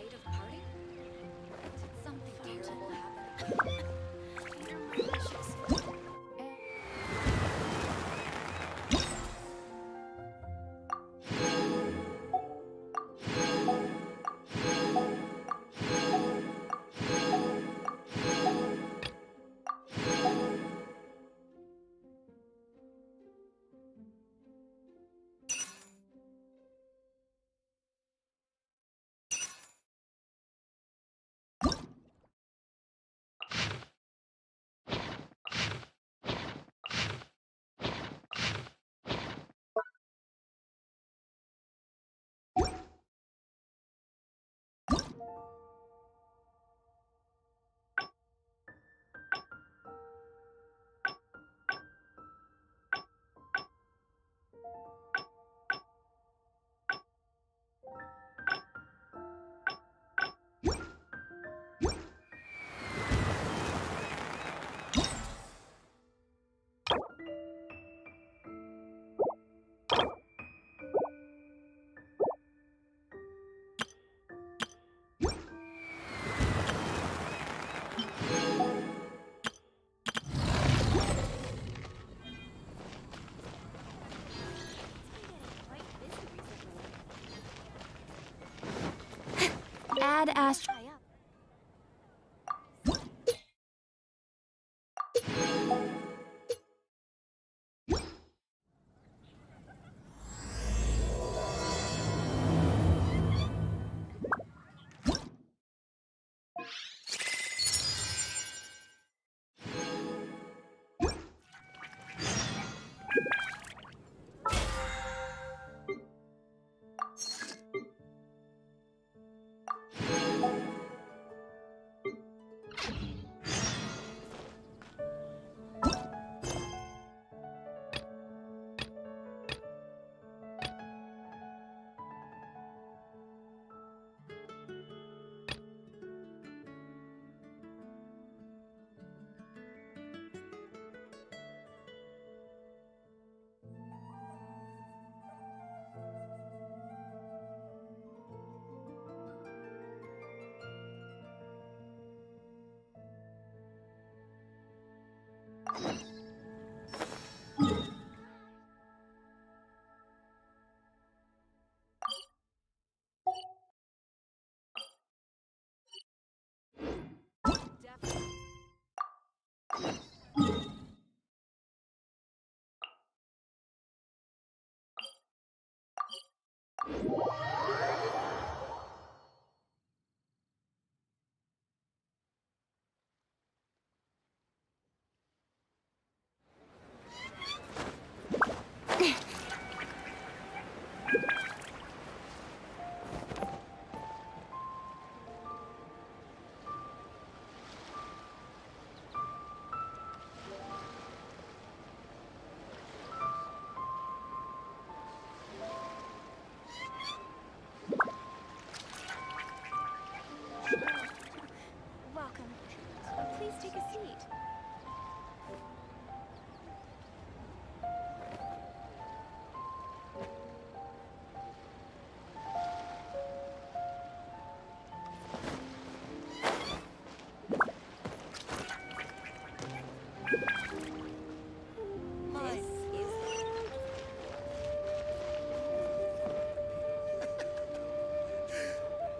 rite of parting? Did something terrible happen? You're malicious. Add Ast. Welcome. Please take a seat.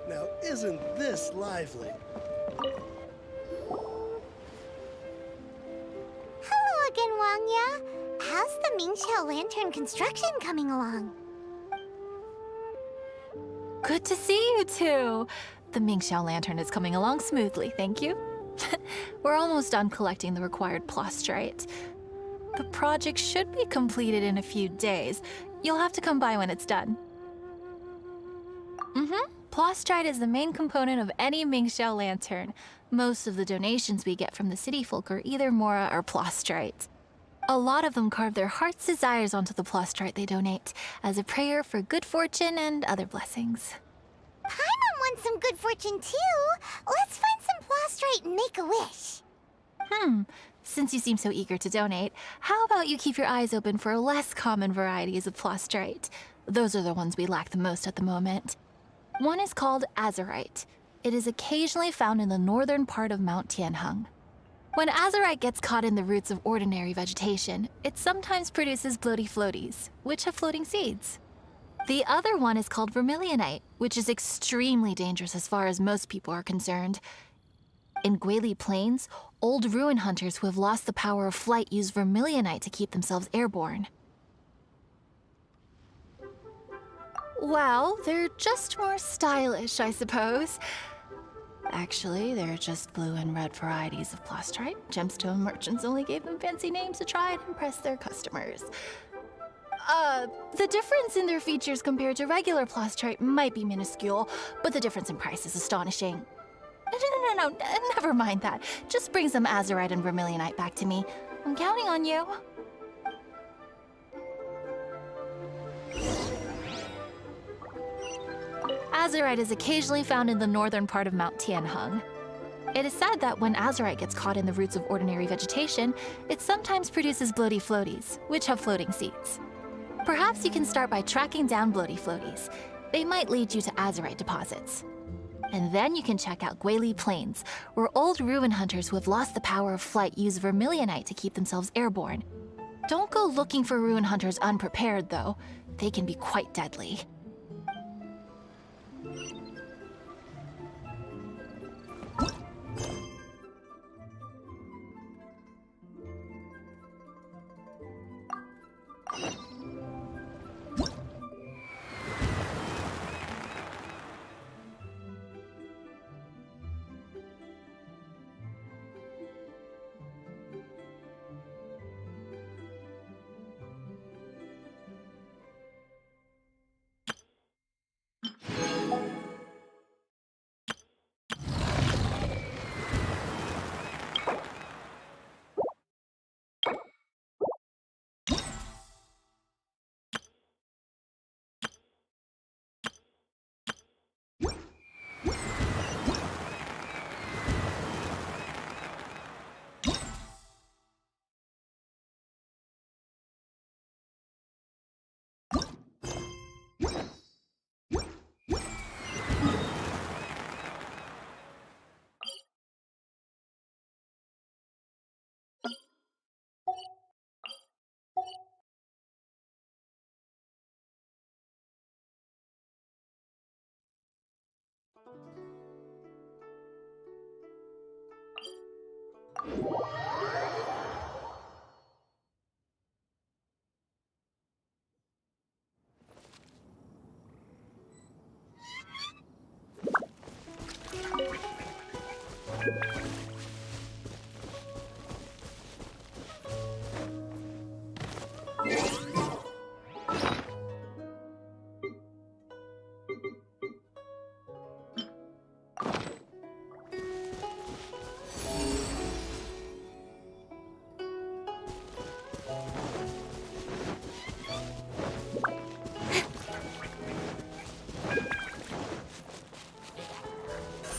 Now, isn't this lively? Hello again, Wangya. How's the Mingxiao lantern construction coming along? Good to see you two. The Mingxiao lantern is coming along smoothly, thank you. We're almost done collecting the required plastrite. The project should be completed in a few days. You'll have to come by when it's done. Plastrite is the main component of any Mingxiao lantern. Most of the donations we get from the city folk are either Mora or plastrite. A lot of them carve their heart's desires onto the plastrite they donate, as a prayer for good fortune and other blessings. Paimon wants some good fortune too. Let's find some plastrite and make a wish. Since you seem so eager to donate, how about you keep your eyes open for less common varieties of plastrite? Those are the ones we lack the most at the moment. One is called azurite. It is occasionally found in the northern part of Mount Tianheng. When azurite gets caught in the roots of ordinary vegetation, it sometimes produces bloaty floaties, which have floating seeds. The other one is called vermilionite, which is extremely dangerous as far as most people are concerned. In Guili Plains, old ruin hunters who have lost the power of flight use vermilionite to keep themselves airborne. Well, they're just more stylish, I suppose. Actually, they're just blue and red varieties of plastrite. Gemstone merchants only gave them fancy names to try and impress their customers. The difference in their features compared to regular plastrite might be minuscule, but the difference in price is astonishing. No, never mind that. Just bring some azurite and vermilionite back to me. I'm counting on you. Azurite is occasionally found in the northern part of Mount Tianheng. It is said that when azurite gets caught in the roots of ordinary vegetation, it sometimes produces bloaty floaties, which have floating seeds. Perhaps you can start by tracking down bloaty floaties. They might lead you to azurite deposits. And then you can check out Guili Plains, where old ruin hunters who have lost the power of flight use vermilionite to keep themselves airborne. Don't go looking for ruin hunters unprepared, though. They can be quite deadly.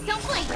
Don't blink.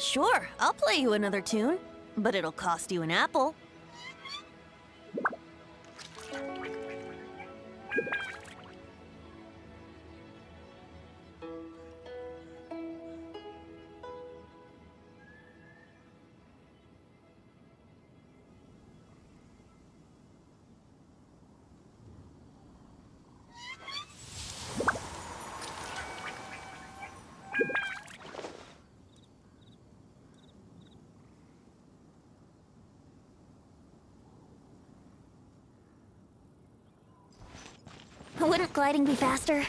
Sure, I'll play you another tune, but it'll cost you an apple. Wouldn't gliding be faster?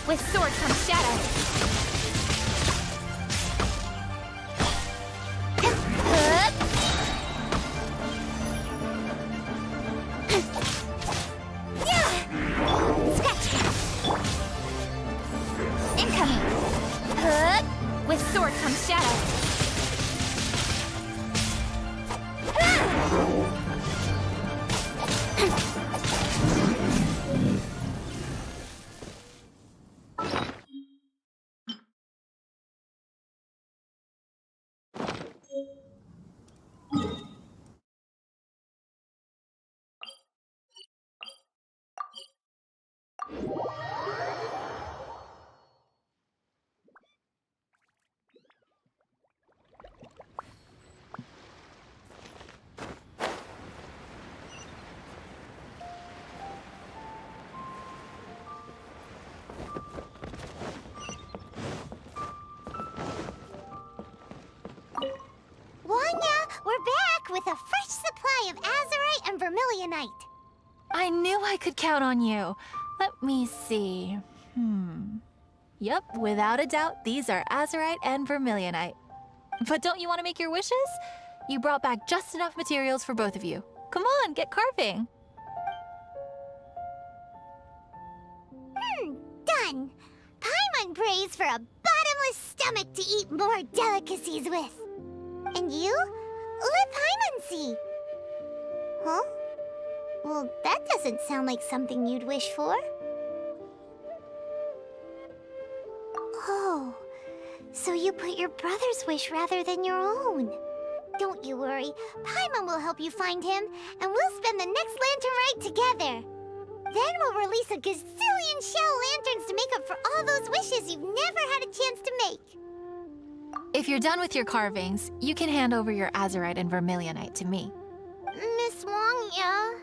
With sword comes shadow. Scratch. Incoming. With sword comes shadow. We're back with a fresh supply of azurite and vermilionite. I knew I could count on you. Let me see. Yep, without a doubt, these are azurite and vermilionite. But don't you want to make your wishes? You brought back just enough materials for both of you. Come on, get carving. Done. Paimon prays for a bottomless stomach to eat more delicacies with. And you? Let Paimon see. Huh? Well, that doesn't sound like something you'd wish for. Oh, so you put your brother's wish rather than your own. Don't you worry. Paimon will help you find him, and we'll spend the next lantern rite together. Then we'll release a gazillion shell lanterns to make up for all those wishes you've never had a chance to make. If you're done with your carvings, you can hand over your azurite and vermilionite to me. Miss Wong, yeah?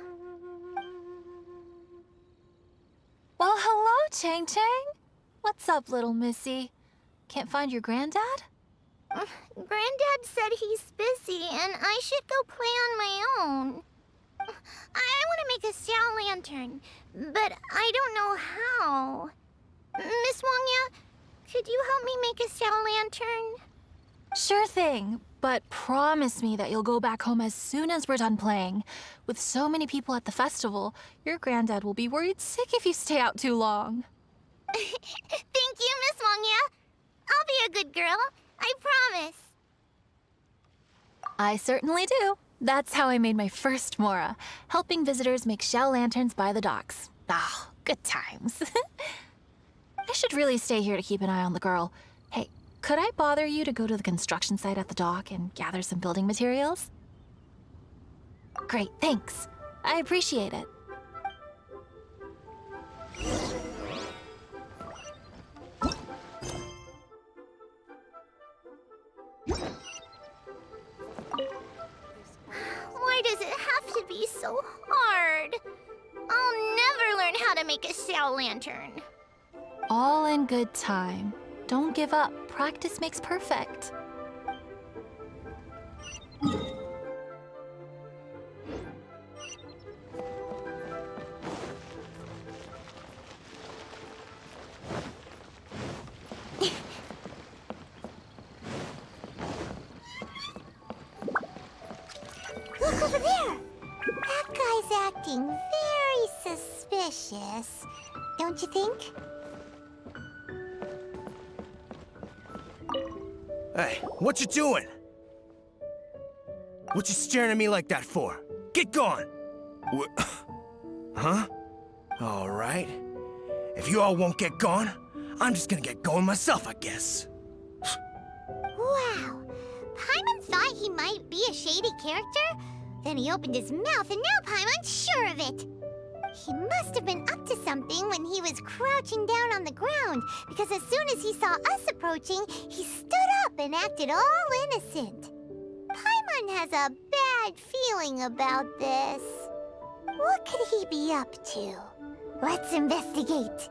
Well, hello, Chang Chang. What's up, little missy? Can't find your granddad? Granddad said he's busy and I should go play on my own. I want to make a shell lantern, but I don't know how. Miss Wongya, could you help me make a shell lantern? Sure thing, but promise me that you'll go back home as soon as we're done playing. With so many people at the festival, your granddad will be worried sick if you stay out too long. Thank you, Miss Wongya. I'll be a good girl. I promise. I certainly do. That's how I made my first Mora, helping visitors make shell lanterns by the docks. Ah, Good times. I should really stay here to keep an eye on the girl. Hey, could I bother you to go to the construction site at the dock and gather some building materials? Great, thanks. I appreciate it. Why does it have to be so hard? I'll never learn how to make a shell lantern. All in good time. Don't give up. Practice makes perfect. Look over there! That guy's acting very suspicious. Don't you think? Hey, what you doing? What you staring at me like that for? Get gone! Huh? All right. If you all won't get gone, I'm just gonna get going myself, I guess. Wow. Paimon thought he might be a shady character? Then he opened his mouth and now Paimon's sure of it. He must have been up to something when he was crouching down on the ground, because as soon as he saw us approaching, he stood up and acted all innocent. Paimon has a bad feeling about this. What could he be up to? Let's investigate.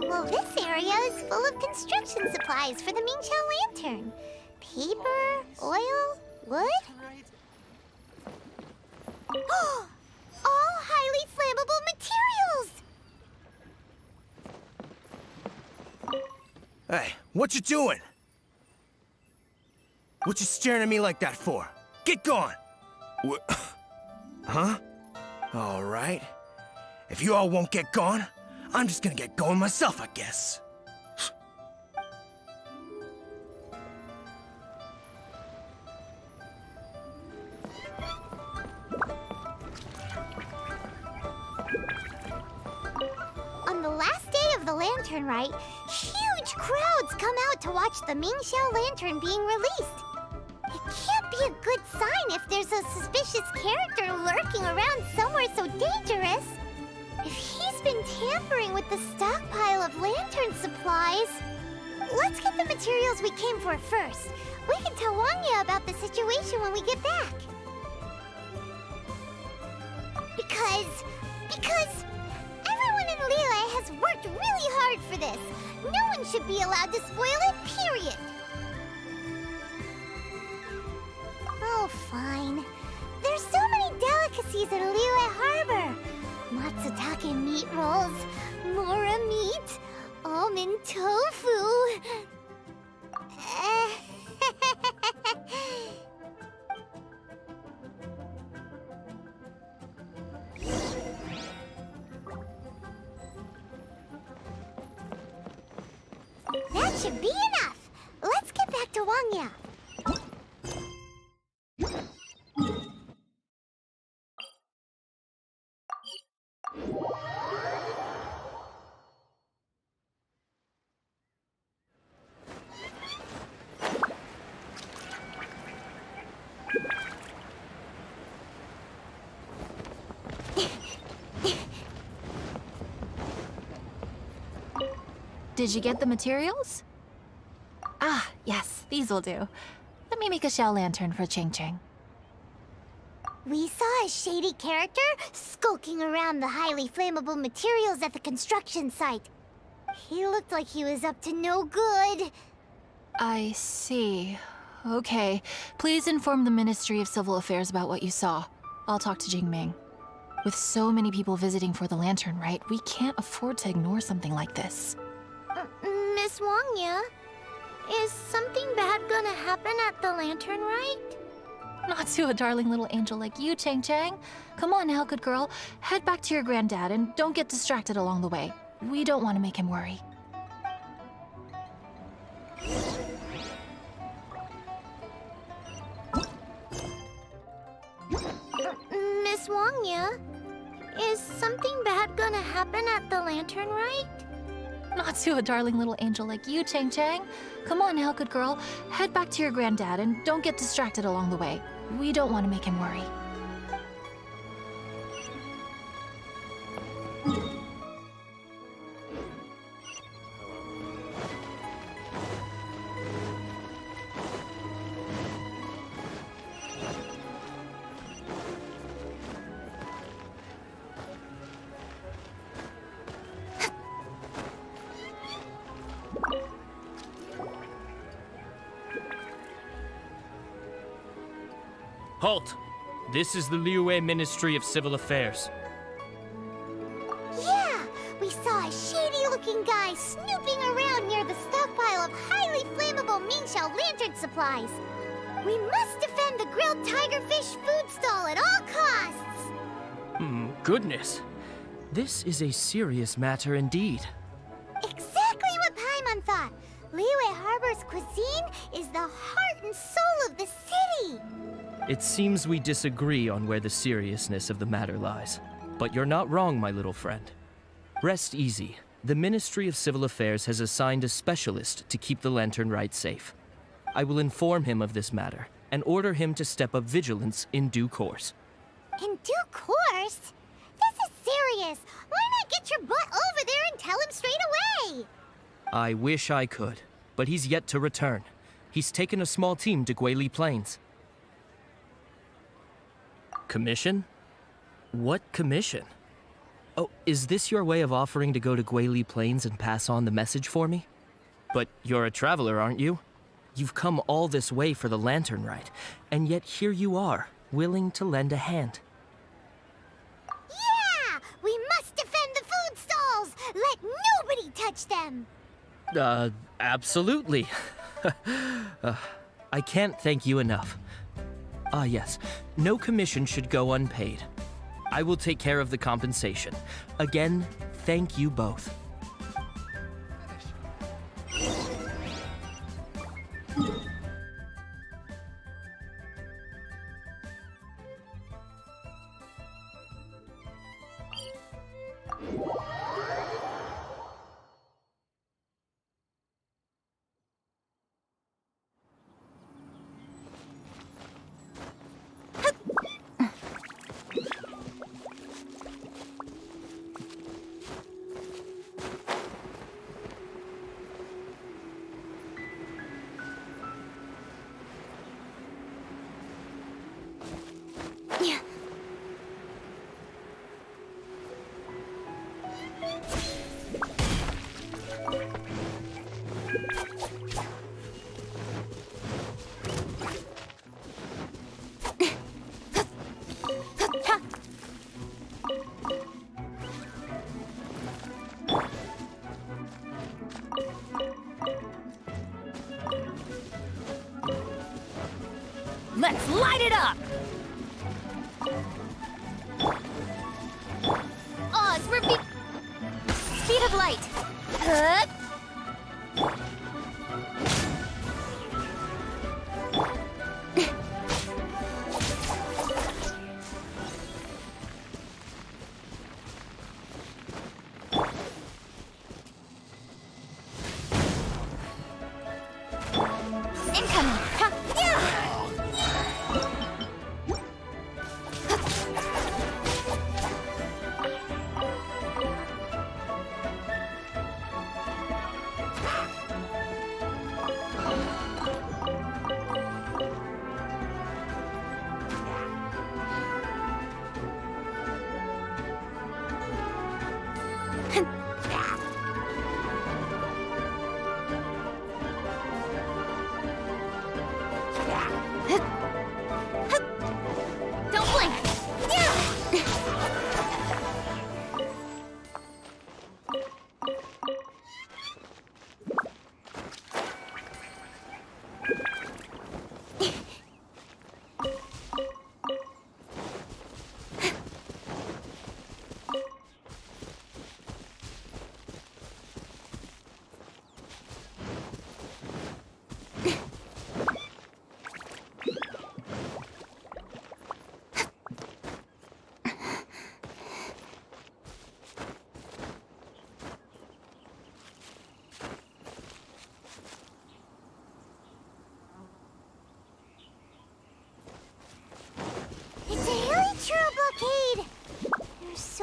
Well, this area is full of construction supplies for the Mingqiao lantern. Paper, oil, wood. All highly flammable materials! Hey, what you doing? What you staring at me like that for? Get gone! Huh? All right. If you all won't get gone, I'm just gonna get going myself, I guess. On the last day of the Lantern Rite, huge crowds come out to watch the Mingqiao lantern being released. It can't be a good sign if there's a suspicious character lurking around somewhere so dangerous. If he's been tampering with the stockpile of lantern supplies... Let's get the materials we came for first. We can tell Wanya about the situation when we get back. Because everyone in Liyue has worked really hard for this. No one should be allowed to spoil it, period. Oh, fine. There's so many delicacies at Liyue Harbor. Matsutake meat rolls, mora meat, almond tofu. That should be enough. Let's get back to Wangya. Did you get the materials? Ah, yes, these will do. Let me make a shell lantern for Ching Ching. We saw a shady character skulking around the highly flammable materials at the construction site. He looked like he was up to no good. I see. Okay, please inform the Ministry of Civil Affairs about what you saw. I'll talk to Jingming. With so many people visiting for the Lantern Rite, we can't afford to ignore something like this. Miss Wangya, is something bad gonna happen at the Lantern Rite? Not to a darling little angel like you, Chang Chang. Come on now, good girl. Head back to your granddad and don't get distracted along the way. We don't want to make him worry. Miss Wangya, is something bad gonna happen at the lantern rite? Not to a darling little angel like you, Chang Chang. Come on now, good girl. Head back to your granddad and don't get distracted along the way. We don't want to make him worry. Halt! This is the Liyue Ministry of Civil Affairs. Yeah, we saw a shady-looking guy snooping around near the stockpile of highly flammable Mingxiao lantern supplies. We must defend the grilled tigerfish food stall at all costs. Goodness. This is a serious matter indeed. Exactly what Paimon thought. Liyue Harbor's cuisine is the heart and soul of the city. It seems we disagree on where the seriousness of the matter lies. But you're not wrong, my little friend. Rest easy. The Ministry of Civil Affairs has assigned a specialist to keep the Lantern Rite safe. I will inform him of this matter and order him to step up vigilance in due course. In due course? This is serious. Why not get your butt over there and tell him straight away? I wish I could, but he's yet to return. He's taken a small team to Guili Plains. Commission? What commission? Oh, is this your way of offering to go to Guili Plains and pass on the message for me? But you're a traveler, aren't you? You've come all this way for the Lantern Rite, and yet here you are, willing to lend a hand. Yeah! We must defend the food stalls! Let nobody touch them! Absolutely. I can't thank you enough. Ah, yes. No commission should go unpaid. I will take care of the compensation. Again, thank you both.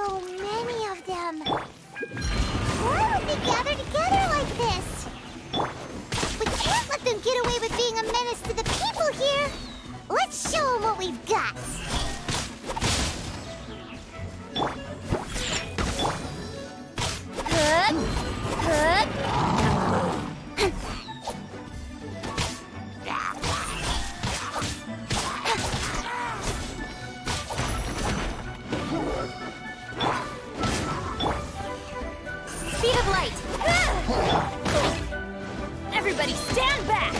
so many of them. Why would they gather together like this? We can't let them get away with being a menace to the people here. Let's show them what we've got. Hup, hup. Speed of light. Everybody stand back.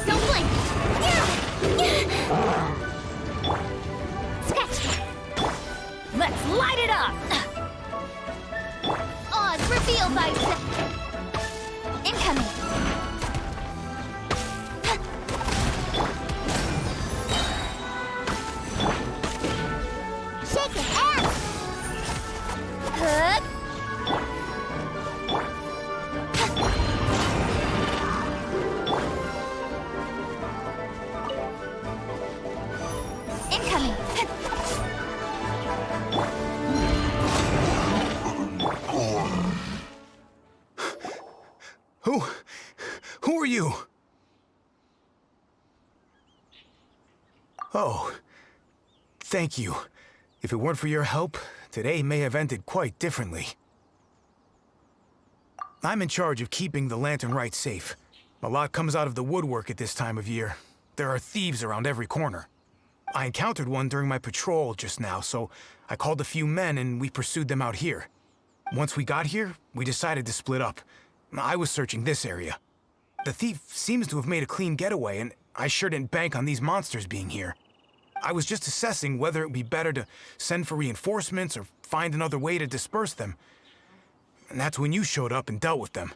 Don't blink. Scratch. Let's light it up. Oz reveal by incoming. Shake it out. Hup. Incoming. Who are you? Oh, thank you. If it weren't for your help, today may have ended quite differently. I'm in charge of keeping the Lantern Rite safe. A lot comes out of the woodwork at this time of year. There are thieves around every corner. I encountered one during my patrol just now, so I called a few men and we pursued them out here. Once we got here, we decided to split up. I was searching this area. The thief seems to have made a clean getaway, and I sure didn't bank on these monsters being here. I was just assessing whether it would be better to send for reinforcements or find another way to disperse them. And that's when you showed up and dealt with them.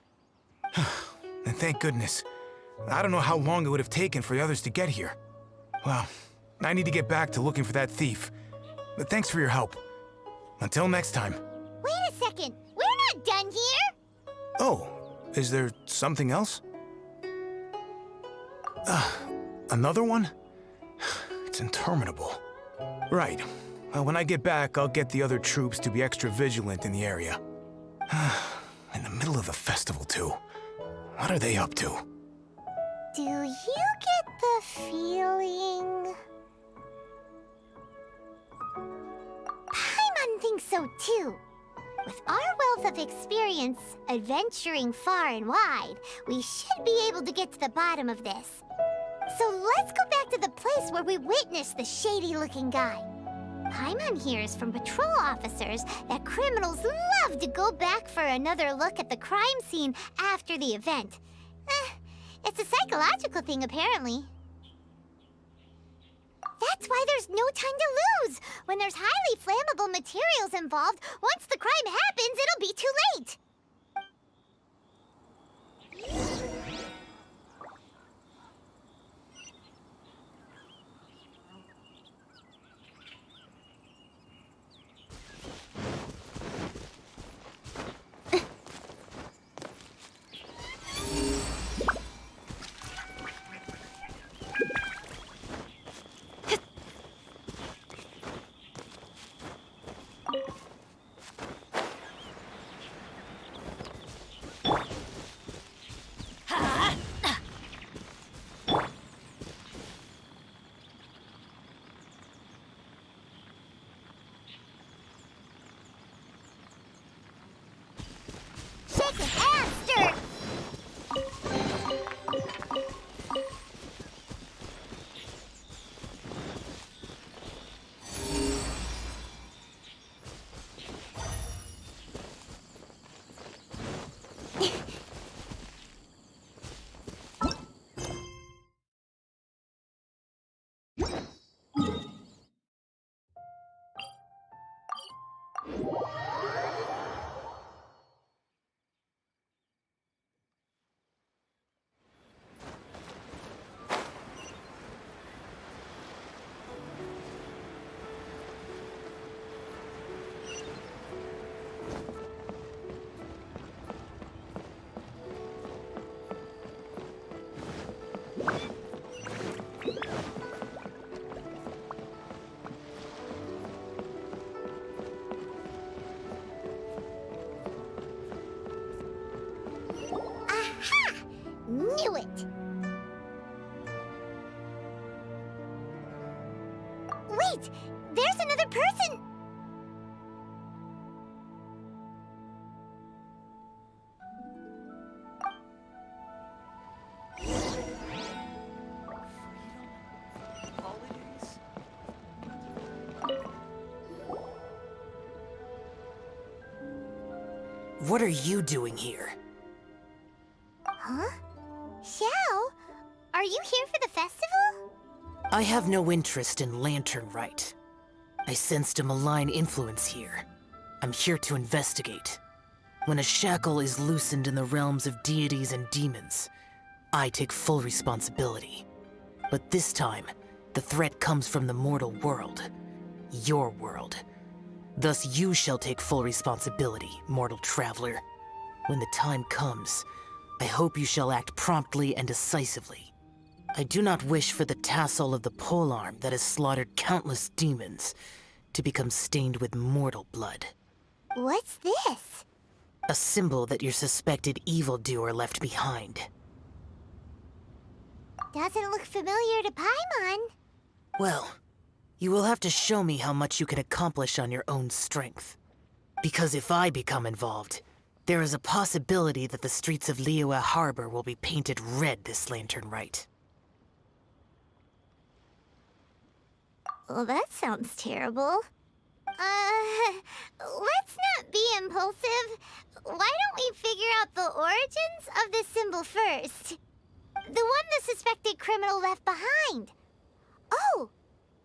And thank goodness. I don't know how long it would have taken for the others to get here. Well, I need to get back to looking for that thief. But thanks for your help. Until next time. Wait a second. We're not done here. Oh, is there something else? Another one? It's interminable. Right. Well, when I get back, I'll get the other troops to be extra vigilant in the area. In the middle of the festival, too. What are they up to? Do you get the feeling... Paimon thinks so, too. With our wealth of experience, adventuring far and wide, we should be able to get to the bottom of this. So let's go back to the place where we witnessed the shady-looking guy. Paimon hears from patrol officers that criminals love to go back for another look at the crime scene after the event. It's a psychological thing, apparently. That's why there's no time to lose. When there's highly flammable materials involved, once the crime happens, it'll be too late. Wait! There's another person! What are you doing here? Huh? Xiao? Are you here for the festival? I have no interest in Lantern Rite. I sensed a malign influence here. I'm here to investigate. When a shackle is loosened in the realms of deities and demons, I take full responsibility. But this time, the threat comes from the mortal world. Your world. Thus you shall take full responsibility, mortal traveler. When the time comes, I hope you shall act promptly and decisively. I do not wish for the tassel of the polearm that has slaughtered countless demons to become stained with mortal blood. What's this? A symbol that your suspected evildoer left behind. Doesn't look familiar to Paimon. Well, you will have to show me how much you can accomplish on your own strength. Because if I become involved, there is a possibility that the streets of Liyue Harbor will be painted red this Lantern Rite. Well, that sounds terrible. Let's not be impulsive. Why don't we figure out the origins of this symbol first? The one the suspected criminal left behind. Oh!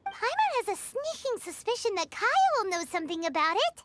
Paimon has a sneaking suspicion that Kaya will know something about it.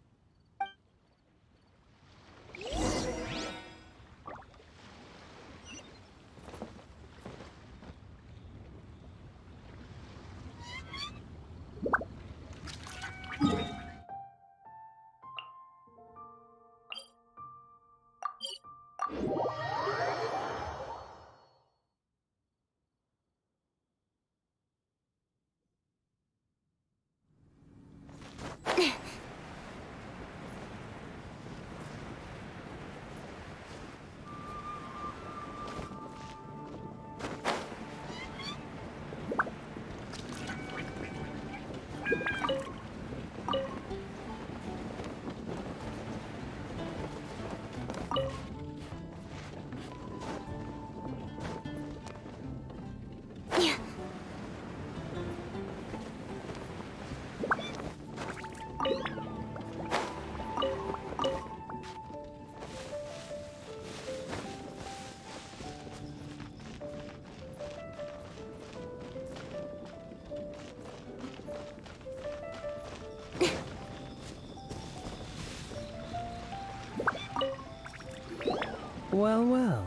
Well, well.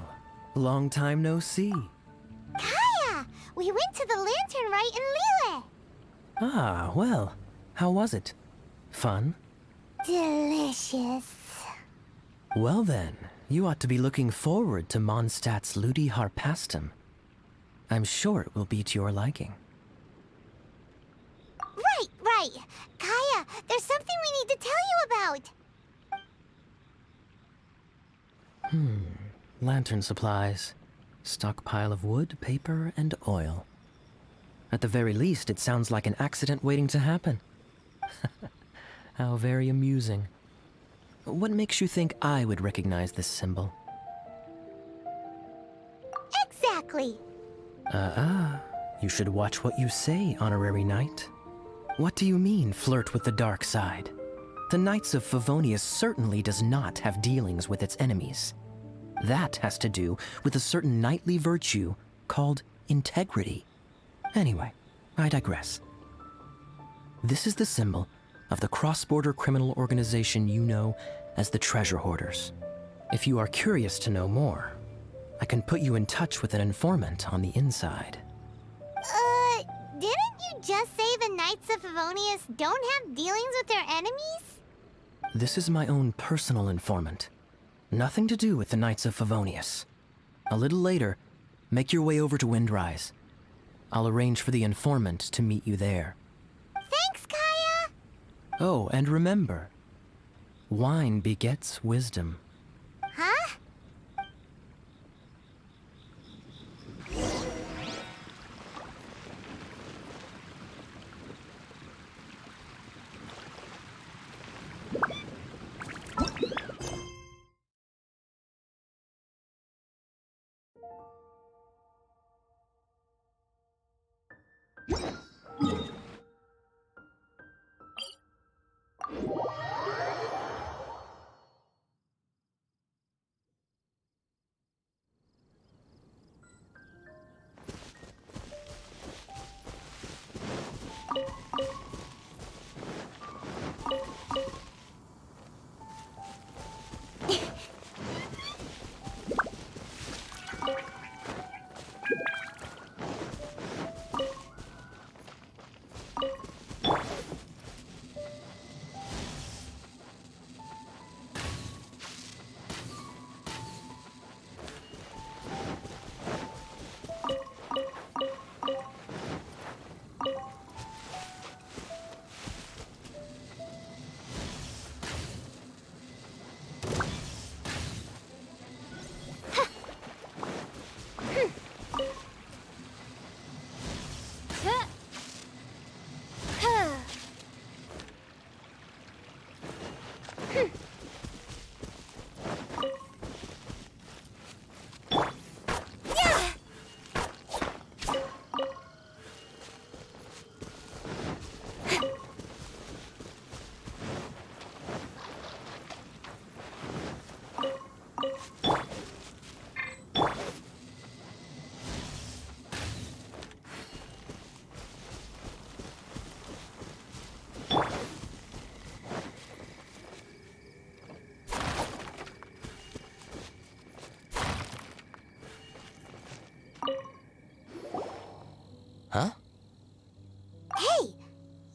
Long time no see. Kaya! We went to the Lantern Rite in Liyue. Ah, well. How was it? Fun? Delicious. Well then, you ought to be looking forward to Mondstadt's Ludi Harpastum. I'm sure it will be to your liking. Right. Kaya, there's something we need to tell you about. Lantern supplies. Stockpile of wood, paper, and oil. At the very least, it sounds like an accident waiting to happen. How very amusing. What makes you think I would recognize this symbol? Exactly. You should watch what you say, honorary knight. What do you mean, flirt with the dark side? The Knights of Favonius certainly does not have dealings with its enemies. That has to do with a certain knightly virtue called integrity. Anyway, I digress. This is the symbol of the cross-border criminal organization you know as the Treasure Hoarders. If you are curious to know more, I can put you in touch with an informant on the inside. Didn't you just say the Knights of Favonius don't have dealings with their enemies? This is my own personal informant. Nothing to do with the Knights of Favonius. A little later, make your way over to Windrise. I'll arrange for the informant to meet you there. Thanks, Kaya! Oh, and remember, wine begets wisdom. Huh?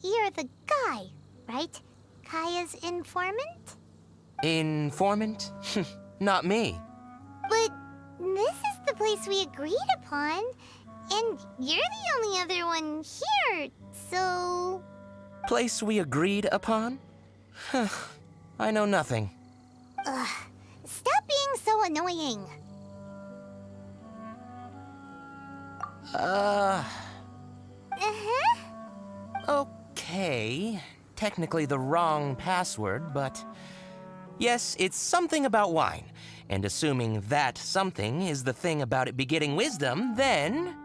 you're the guy, right? Kaya's informant? Informant? Not me. But this is the place we agreed upon, and you're the only other one here, so... Place we agreed upon? I know nothing. Ugh, stop being so annoying. Okay. Technically the wrong password, but... Yes, it's something about wine. And assuming that something is the thing about it begetting wisdom, then...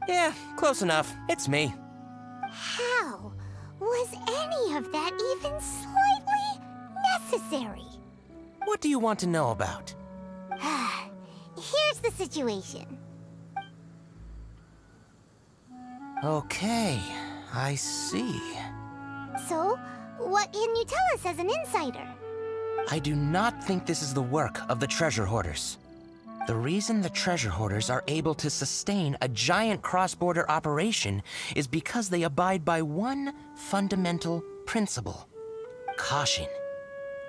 Yeah, close enough. It's me. How was any of that even slightly necessary? What do you want to know about? Here's the situation. Okay, I see. So, what can you tell us as an insider? I do not think this is the work of the treasure hoarders. The reason the treasure hoarders are able to sustain a giant cross-border operation is because they abide by one fundamental principle. Caution.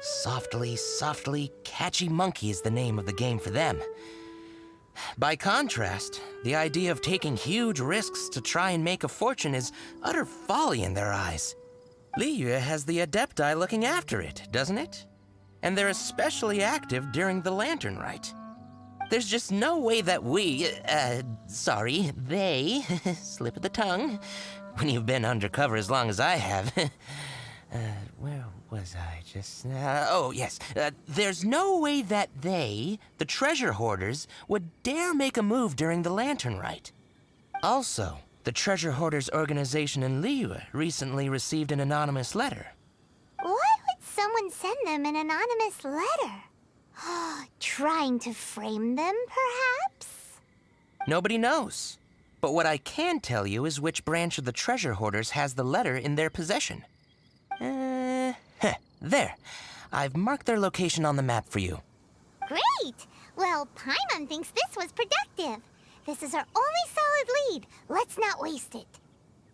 Softly, softly, catchy monkey is the name of the game for them. By contrast, the idea of taking huge risks to try and make a fortune is utter folly in their eyes. Liyue has the Adepti looking after it, doesn't it? And they're especially active during the Lantern Rite. There's just no way that they, slip of the tongue, when you've been undercover as long as I have. Where was I just now? Oh, yes. There's no way that they, the treasure hoarders, would dare make a move during the Lantern Rite. Also, the treasure hoarders organization in Liyue recently received an anonymous letter. Why would someone send them an anonymous letter? Trying to frame them, perhaps? Nobody knows. But what I can tell you is which branch of the treasure hoarders has the letter in their possession. There. I've marked their location on the map for you. Great! Well, Paimon thinks this was productive. This is our only solid lead. Let's not waste it.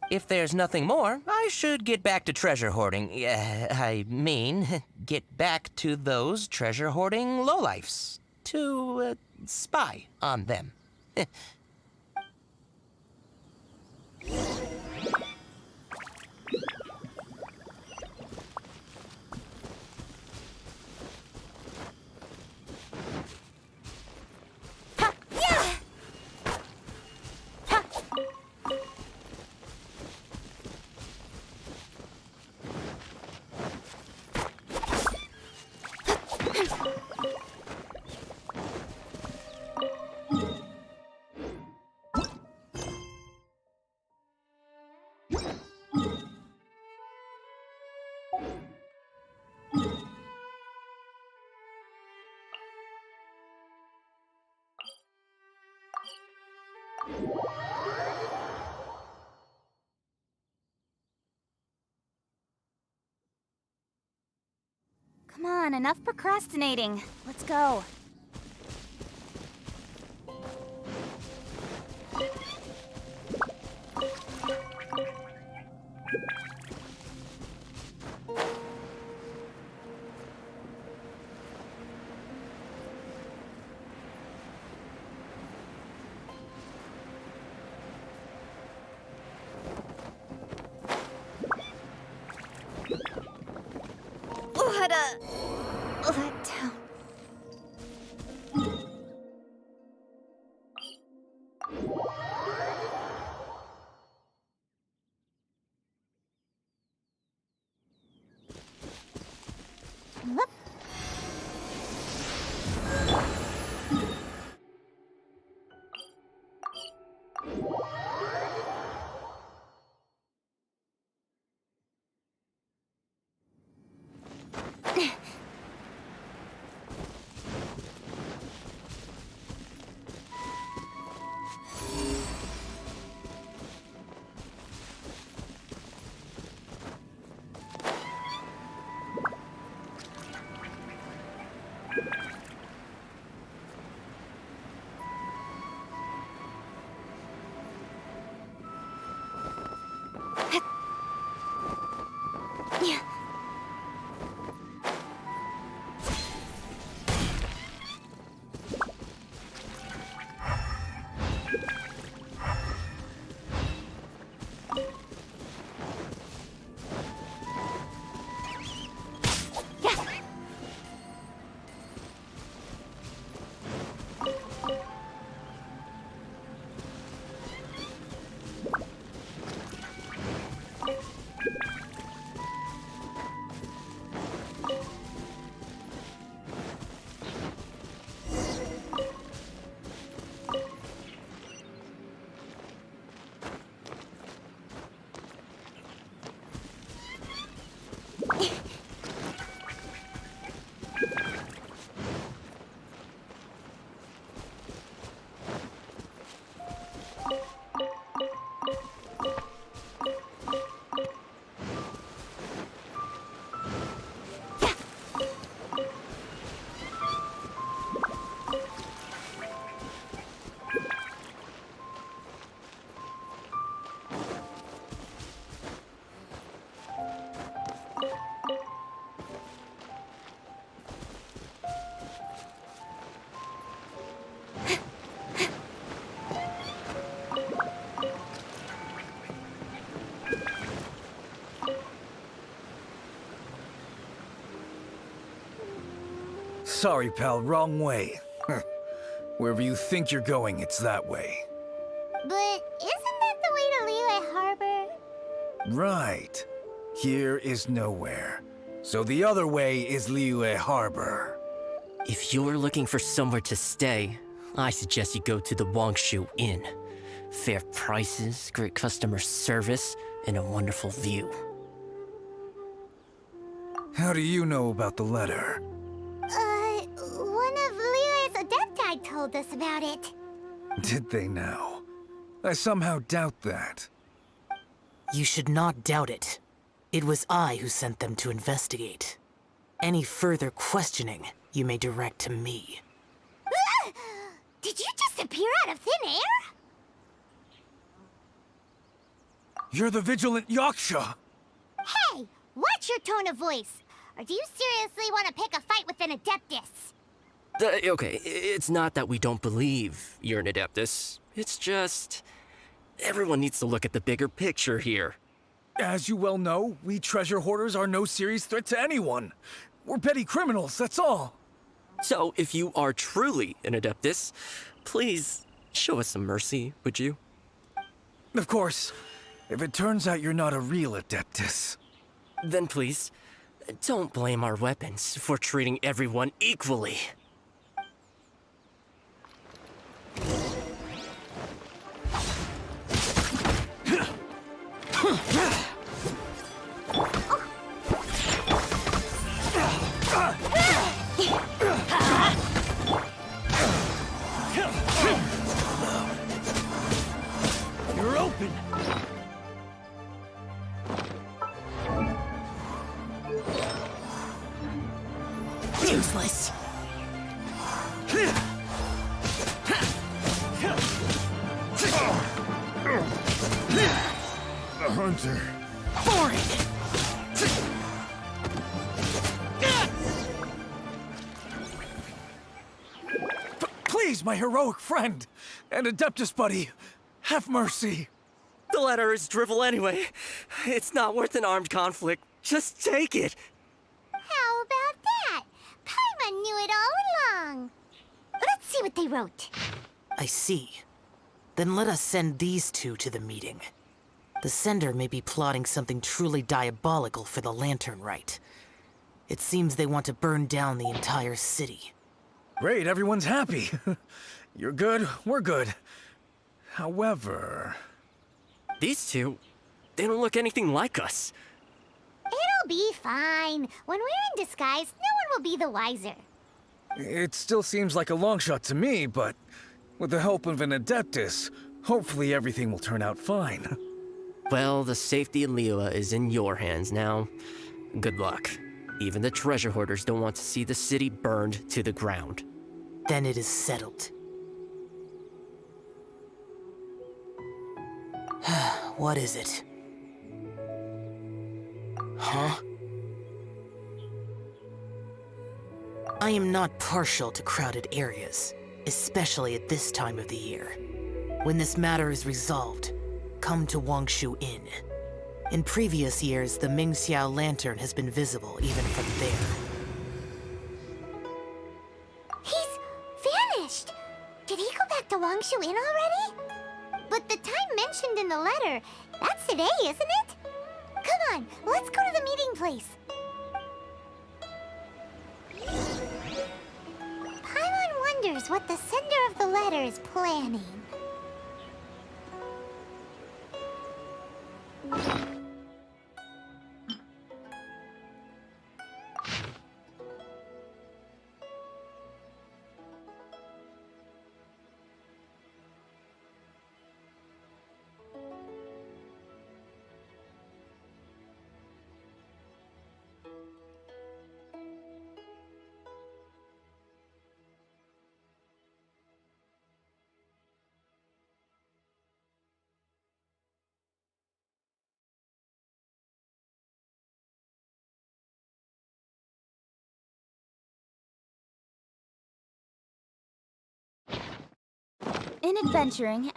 If there's nothing more, I should get back to treasure hoarding. Get back to those treasure hoarding lowlifes. To, spy on them. Come on, enough procrastinating. Let's go. What a letdown. Whoop. Sorry, pal, wrong way. Wherever you think you're going, it's that way. But isn't that the way to Liyue Harbor? Right. Here is nowhere. So the other way is Liyue Harbor. If you're looking for somewhere to stay, I suggest you go to the Wangshu Inn. Fair prices, great customer service, and a wonderful view. How do you know about the letter? One of Liyue's Adepti told us about it. Did they now? I somehow doubt that. You should not doubt it. It was I who sent them to investigate. Any further questioning you may direct to me. Did you just appear out of thin air? You're the vigilant Yaksha! Hey, watch your tone of voice. Or do you seriously want to pick a fight with an Adeptus? Okay, it's not that we don't believe you're an Adeptus. It's just... everyone needs to look at the bigger picture here. As you well know, we treasure hoarders are no serious threat to anyone. We're petty criminals, that's all. So, if you are truly an Adeptus, please show us some mercy, would you? Of course. If it turns out you're not a real Adeptus. Then please, don't blame our weapons for treating everyone equally. You're open! Useless. The hunter. Boring. Please, my heroic friend and Adeptus buddy, have mercy. The letter is drivel anyway. It's not worth an armed conflict. Just take it. How about that? Paimon knew it all along. Let's see what they wrote. I see. Then let us send these two to the meeting. The sender may be plotting something truly diabolical for the Lantern Rite. It seems they want to burn down the entire city. Great, everyone's happy. You're good, we're good. However... These two, they don't look anything like us. It'll be fine. When we're in disguise, no one will be the wiser. It still seems like a long shot to me, but with the help of an Adeptus, hopefully everything will turn out fine. Well, the safety of Liyue is in your hands now. Good luck. Even the treasure hoarders don't want to see the city burned to the ground. Then it is settled. What is it? Huh? I am not partial to crowded areas, especially at this time of the year. When this matter is resolved, come to Wangshu Inn. In previous years, the Mingxiao lantern has been visible even from there. He's vanished! Did he go back to Wangshu Inn already? But the time mentioned in the letter, that's today, isn't it? Come on, let's go to the meeting place. Paimon wonders what the sender of the letter is planning. In adventuring...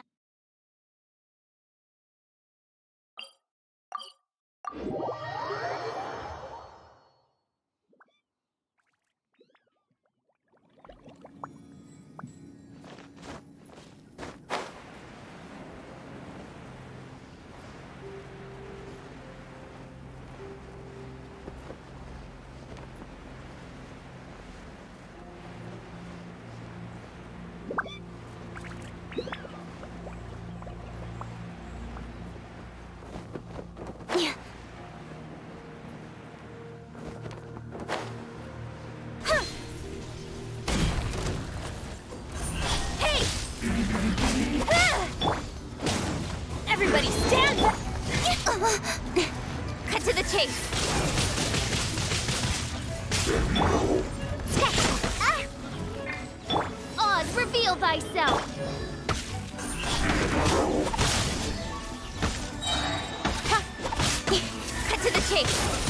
to the chase. Oz, reveal thyself. Cut to the chase.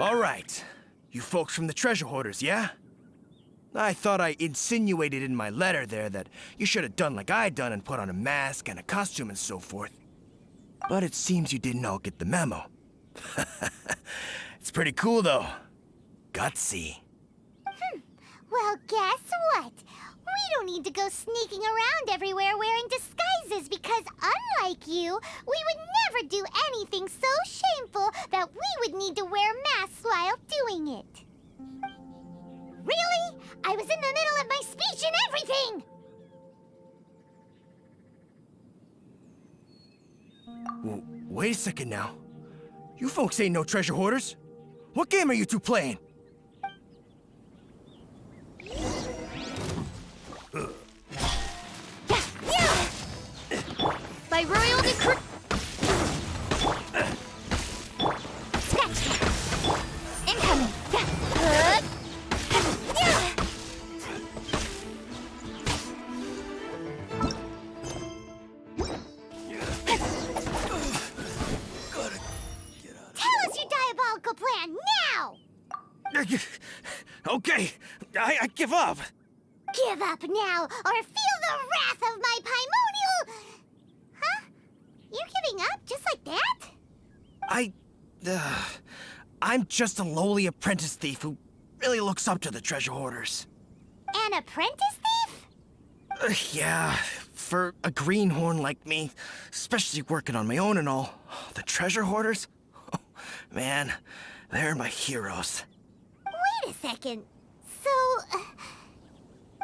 All right. You folks from the treasure hoarders, yeah? I thought I insinuated in my letter there that you should have done like I done and put on a mask and a costume and so forth. But it seems you didn't all get the memo. It's pretty cool, though. Gutsy. Well, guess what? We don't need to go sneaking around everywhere wearing disguises because unlike you, we would never do anything so shameful that we would need to wear masks while doing it. Really? I was in the middle of my speech and everything! Wait a second now. You folks ain't no treasure hoarders. What game are you two playing? By royal decree. Incoming. Tell us your diabolical plan now! Okay, I give up. Give up now, or feel the wrath of my primordial... Huh? You're giving up just like that? I'm just a lowly apprentice thief who really looks up to the treasure hoarders. An apprentice thief? Yeah, for a greenhorn like me, especially working on my own and all, the treasure hoarders? Oh, man, they're my heroes. Wait a second.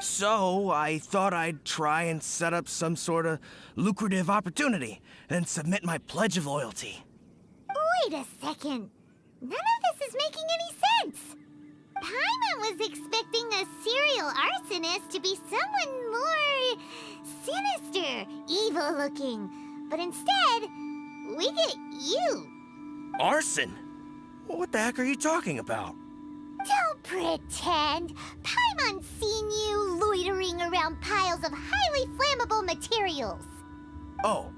So, I thought I'd try and set up some sort of lucrative opportunity, and submit my pledge of loyalty. Wait a second. None of this is making any sense. Paimon was expecting a serial arsonist to be someone more sinister, evil-looking. But instead, we get you. Arson? What the heck are you talking about? Don't pretend. Paimon's seen you loitering around piles of highly flammable materials. Oh,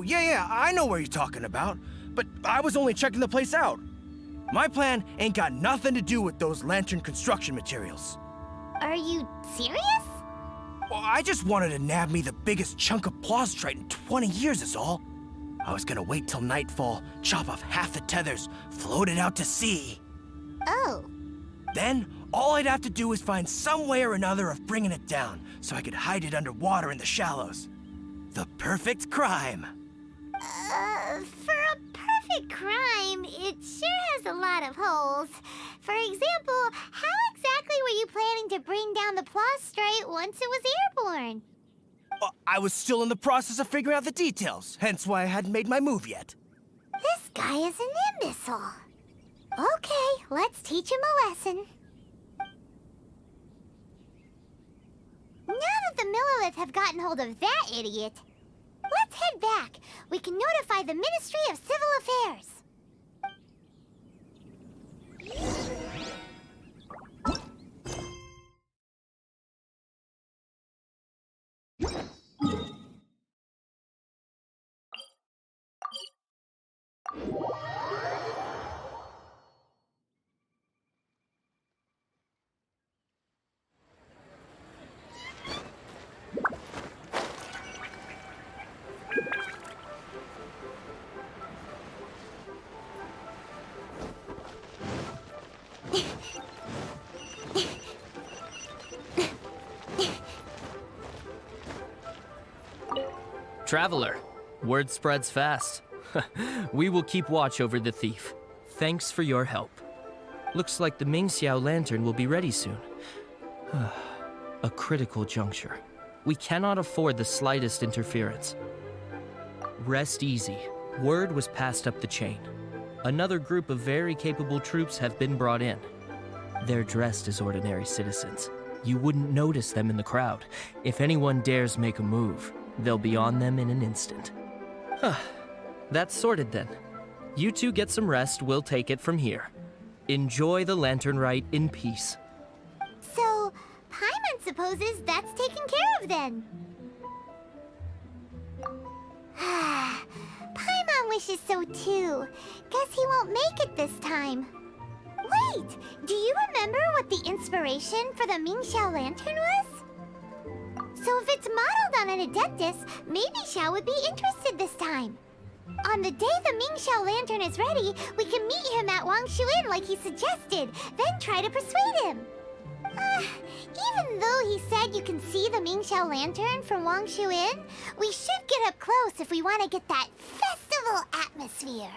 yeah, I know what you're talking about. But I was only checking the place out. My plan ain't got nothing to do with those lantern construction materials. Are you serious? Well, I just wanted to nab me the biggest chunk of plastrite in 20 years is all. I was gonna wait till nightfall, chop off half the tethers, float it out to sea. Oh. Then, all I'd have to do is find some way or another of bringing it down, so I could hide it underwater in the shallows. The perfect crime. For a perfect crime, it sure has a lot of holes. For example, how exactly were you planning to bring down the plastrite once it was airborne? I was still in the process of figuring out the details, hence why I hadn't made my move yet. This guy is an imbecile. Okay, let's teach him a lesson. Now that the Millilith have gotten hold of that idiot, let's head back. We can notify the Ministry of Civil Affairs. Traveler, word spreads fast. We will keep watch over the thief. Thanks for your help. Looks like the Mingxiao lantern will be ready soon. A critical juncture. We cannot afford the slightest interference. Rest easy. Word was passed up the chain. Another group of very capable troops have been brought in. They're dressed as ordinary citizens. You wouldn't notice them in the crowd. If anyone dares make a move, they'll be on them in an instant. That's sorted then. You two get some rest, we'll take it from here. Enjoy the lantern rite in peace. So, Paimon supposes that's taken care of then. Paimon wishes so too. Guess he won't make it this time. Wait, do you remember what the inspiration for the Mingxiao lantern was? So if it's modeled on an Adeptus, maybe Xiao would be interested this time. On the day the Mingxiao lantern is ready, we can meet him at Wangshuin like he suggested, then try to persuade him. Even though he said you can see the Mingxiao lantern from Wangshuin, we should get up close if we want to get that festival atmosphere.